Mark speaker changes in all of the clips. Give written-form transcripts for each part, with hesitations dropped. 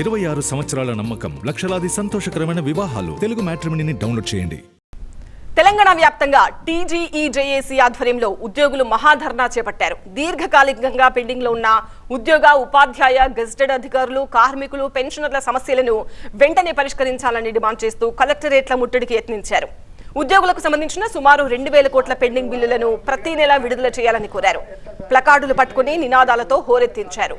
Speaker 1: 26 సంవత్సరాల నమ్మకం, లక్షలాది సంతోషకరమైన వివాహాలు. తెలుగు మ్యాట్రిమోనీని డౌన్లోడ్ చేయండి.
Speaker 2: తెలంగాణ వ్యాప్తంగా టీజీఈజేఏసీ ఆధ్వర్యంలో ఉద్యోగులు మహాధర్నా చేపట్టారు. దీర్ఘకాలికంగా పెండింగ్ లో ఉన్న ఉద్యోగ, ఉపాధ్యాయ, గెజిటెడ్ అధికారులు, కార్మికులు, పెన్షనర్ల సమస్యలను వెంటనే పరిష్కరించాలని డిమాండ్ చేస్తూ కలెక్టరేట్ల ముట్టడికి యత్నించారు. ఉద్యోగులకు సంబంధించిన సుమారు 2,000 కోట్ల పెండింగ్ బిల్లులను ప్రతి నెల విడుదల చేయాలని కోరారు. ప్లకార్డులు పట్టుకుని నినాదాలతో హోరెత్తించారు.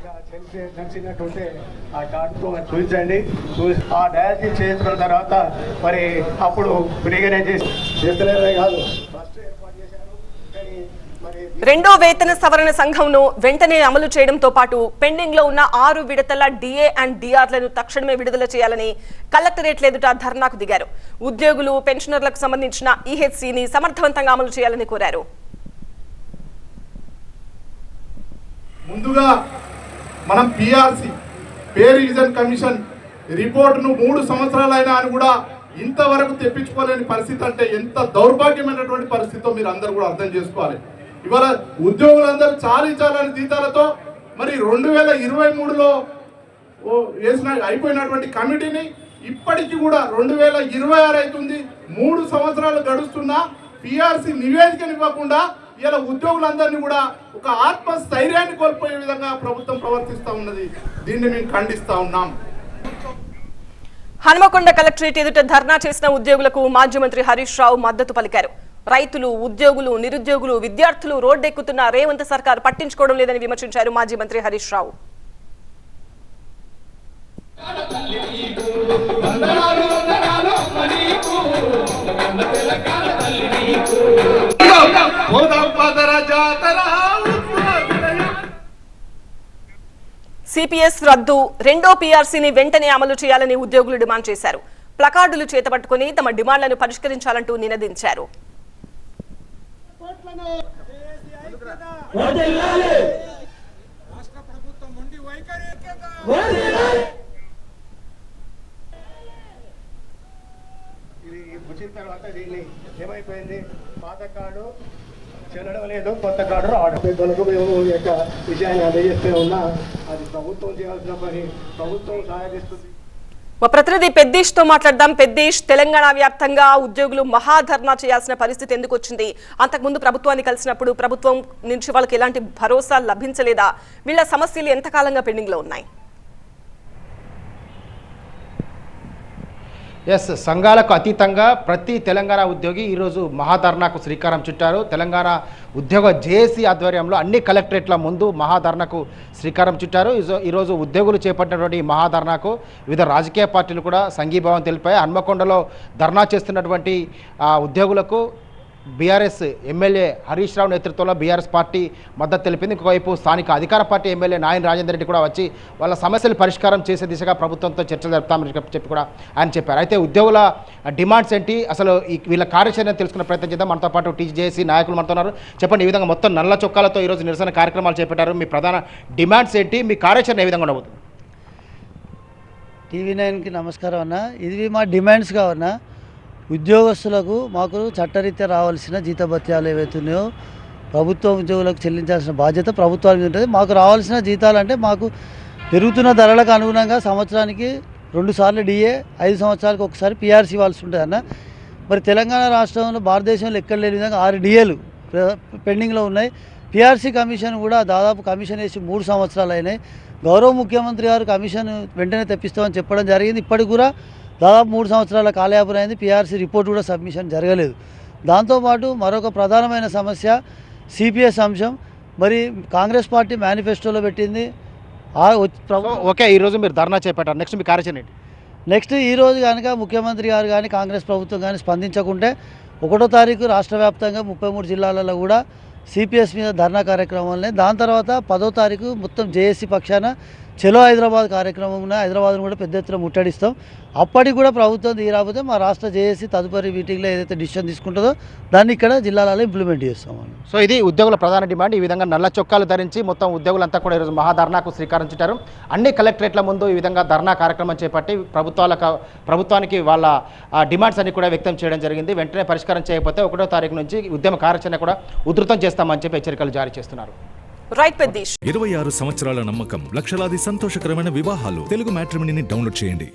Speaker 2: రెండో వేతన సవరణ సంఘంను వెంటనే అమలు చేయడంతో పాటు పెండింగ్ లో ఉన్న 6 విడతల డిఏ అండ్ డిఆర్లను తక్షణమే విడుదల చేయాలని కలెక్టరేట్ల ఎదుట ధర్నాకు దిగారు. ఉద్యోగులు, పెన్షనర్లకు సంబంధించిన ఈహెచ్సిని సమర్థవంతంగా అమలు చేయాలని కోరారు.
Speaker 3: ముందుగా మనం పిఆర్సి పే రివిజన్ కమిషన్ రిపోర్టును 3 సంవత్సరాలైనా అని కూడా ఇంతవరకు తెప్పించుకోలేని పరిస్థితి అంటే ఎంత దౌర్భాగ్యమైనటువంటి పరిస్థితితో మీరు అందరూ కూడా అర్థం చేసుకోవాలి. ఇవాళ ఉద్యోగులందరూ చాలని జీతాలతో మరి 2023లో వేసిన అయిపోయినటువంటి కమిటీని ఇప్పటికీ కూడా 2026 అవుతుంది. 3 సంవత్సరాలు గడుస్తున్నా పిఆర్సి నివేదికను ఇవ్వకుండా ఇలా ఉద్యోగులందరినీ కూడా ఒక ఆత్మస్థైర్యాన్ని కోల్పోయే విధంగా ప్రభుత్వం ప్రవర్తిస్తూ ఉన్నది. దీన్ని మేము ఖండిస్తూ ఉన్నాం.
Speaker 2: హనుమకొండ కలెక్టరేట్ ఎదుట ధర్నా చేసిన ఉద్యోగులకు మాజీ మంత్రి హరీష్ రావు మద్దతు పలికారు. రైతులు, ఉద్యోగులు, నిరుద్యోగులు, విద్యార్థులు రోడ్డెక్కుతున్న రేవంత్ సర్కార్ పట్టించుకోవడం లేదని విమర్శించారు మాజీ మంత్రి హరీష్ రావు. సిపిఎస్ రద్దు, రెండో పిఆర్సీని వెంటనే అమలు చేయాలని ఉద్యోగులు డిమాండ్ చేశారు. ప్లకార్డులు చేతపట్టుకుని తమ డిమాండ్లను పరిష్కరించాలంటూ నినదించారు.
Speaker 4: వచ్చిన తర్వాత దీన్ని ఏమైపోయింది, పాత కార్డు చెల్లడం లేదు, కొత్త కార్డు రావడం. పెద్దలకు మేము యొక్క విషయాన్ని అందజేస్తూ ఉన్నా అది ప్రభుత్వం చేయాల్సిన పని, ప్రభుత్వం సహాయగిస్తుంది.
Speaker 2: మా ప్రతినిధి పెద్దీష్ తో మాట్లాడదాం. పెద్దీష్, తెలంగాణ వ్యాప్తంగా ఉద్యోగులు మహాధర్నా చేయాల్సిన పరిస్థితి ఎందుకు వచ్చింది? అంతకుముందు ప్రభుత్వాన్ని కలిసినప్పుడు ప్రభుత్వం నుంచి వాళ్ళకి ఎలాంటి భరోసా లభించలేదా? వీళ్ళ సమస్యలు ఎంతకాలంగా పెండింగ్ లో ఉన్నాయి?
Speaker 5: ఎస్, సంఘాలకు అతీతంగా ప్రతి తెలంగాణ ఉద్యోగి ఈరోజు మహాధర్నాకు శ్రీకారం చుట్టారు. తెలంగాణ ఉద్యోగ జేఏసీ ఆధ్వర్యంలో అన్ని కలెక్టరేట్ల ముందు మహాధర్నాకు శ్రీకారం చుట్టారు. ఈరోజు ఉద్యోగులు చేపట్టినటువంటి మహాధర్నాకు వివిధ రాజకీయ పార్టీలు కూడా సంఘీభావం తెలిపాయి. హన్మకొండలో ధర్నా చేస్తున్నటువంటి ఉద్యోగులకు బీఆర్ఎస్ ఎమ్మెల్యే హరీష్ రావు నేతృత్వంలో బీఆర్ఎస్ పార్టీ మద్దతు తెలిపింది. ఇంకోవైపు స్థానిక అధికార పార్టీ ఎమ్మెల్యే నాయన రాజేందర్ రెడ్డి కూడా వచ్చి వాళ్ళ సమస్యలు పరిష్కారం చేసే దిశగా ప్రభుత్వంతో చర్చలు జరుపుతామని చెప్పి కూడా ఆయన చెప్పారు. అయితే ఉద్యోగుల డిమాండ్స్ ఏంటి, అసలు వీళ్ళ కార్యాచరణ తెలుసుకునే ప్రయత్నం చేద్దాం. మనతో పాటు టీజేఏసీ నాయకులు మనతో ఉన్నారు. చెప్పండి, ఈ విధంగా మొత్తం నల్ల చొక్కాలతో ఈరోజు నిరసన కార్యక్రమాలు చేపట్టారు. మీ ప్రధాన డిమాండ్స్ ఏంటి, మీ కార్యాచరణ ఏ విధంగా ఉండబోతుంది?
Speaker 6: TV9కి నమస్కారం అన్న. ఇది మా డిమాండ్స్ కావన్నా, ఉద్యోగస్తులకు మాకు చట్టరీత్యా రావాల్సిన జీతభత్యాలు ఏవైతున్నాయో ప్రభుత్వ ఉద్యోగులకు చెల్లించాల్సిన బాధ్యత ప్రభుత్వానికి ఉంటుంది. మాకు రావాల్సిన జీతాలు అంటే మాకు పెరుగుతున్న ధరలకు అనుగుణంగా సంవత్సరానికి 2 సార్లు డిఏ, 5 సంవత్సరాలకు ఒకసారి పిఆర్సీ ఇవ్వాల్సి ఉంటుంది అన్న. మరి తెలంగాణ రాష్ట్రంలో భారతదేశంలో ఎక్కడ లేని విధంగా 6 డిఏలు పెండింగ్లో ఉన్నాయి. పిఆర్సీ కమిషన్ కూడా దాదాపు కమిషన్ వేసి 3 సంవత్సరాలు అయినాయి. గౌరవ ముఖ్యమంత్రి గారు కమిషన్ వెంటనే తెప్పిస్తామని చెప్పడం జరిగింది. ఇప్పటికి కూడా దాదాపు 3 సంవత్సరాల కాలయాపన అయింది. పిఆర్సీ రిపోర్ట్ కూడా సబ్మిషన్ జరగలేదు. దాంతోపాటు మరొక ప్రధానమైన సమస్య సిపిఎస్ అంశం. మరి కాంగ్రెస్ పార్టీ మేనిఫెస్టోలో పెట్టింది.
Speaker 5: ఓకే, ఈరోజు మీరు ధర్నా చేపట్టారు. నెక్స్ట్ మీ కార్యాచరణ ఏంటి?
Speaker 6: నెక్స్ట్ ఈరోజు కనుక ముఖ్యమంత్రి గారు కానీ కాంగ్రెస్ ప్రభుత్వం కానీ స్పందించకుంటే 1వ తారీఖు రాష్ట్ర వ్యాప్తంగా 33 జిల్లాలలో కూడా సిపిఎస్ మీద ధర్నా కార్యక్రమాలనే, దాని తర్వాత 10వ తారీఖు మొత్తం జేఏసీ పక్షాన చలో హైదరాబాద్ కార్యక్రమం హైదరాబాద్ను కూడా పెద్ద ఎత్తున ముట్టడిస్తాం. అప్పటికి కూడా ప్రభుత్వం తీరాకపోతే మా రాష్ట్ర జేఏసీ తదుపరి మీటింగ్లో ఏదైతే డిసిషన్ తీసుకుంటుందో దాన్ని ఇక్కడ జిల్లాలలో ఇంప్లిమెంట్ చేస్తాం.
Speaker 5: సో ఇది ఉద్యోగుల ప్రధాన డిమాండ్. ఈ విధంగా నల్ల చొక్కాలు ధరించి మొత్తం ఉద్యోగులంతా కూడా ఈరోజు మహాధర్నాకు శ్రీకారం చుట్టారు. అన్ని కలెక్టరేట్ల ముందు ఈ విధంగా ధర్నా కార్యక్రమం చేపట్టి ప్రభుత్వానికి వాళ్ళ డిమాండ్స్ అన్ని కూడా వ్యక్తం చేయడం జరిగింది. వెంటనే పరిష్కారం చేయకపోతే 1వ తారీఖు నుంచి ఉద్యమ కార్యాచరణ కూడా ఉధృతం చేస్తామని చెప్పి హెచ్చరికలు జారీ చేస్తున్నారు.
Speaker 2: రైట్ పెద్దీష్.
Speaker 1: 26 సంవత్సరాల నమ్మకం, లక్షలాది సంతోషకరమైన వివాహాలు. తెలుగు మ్యాట్రిమనీని డౌన్లోడ్ చేయండి.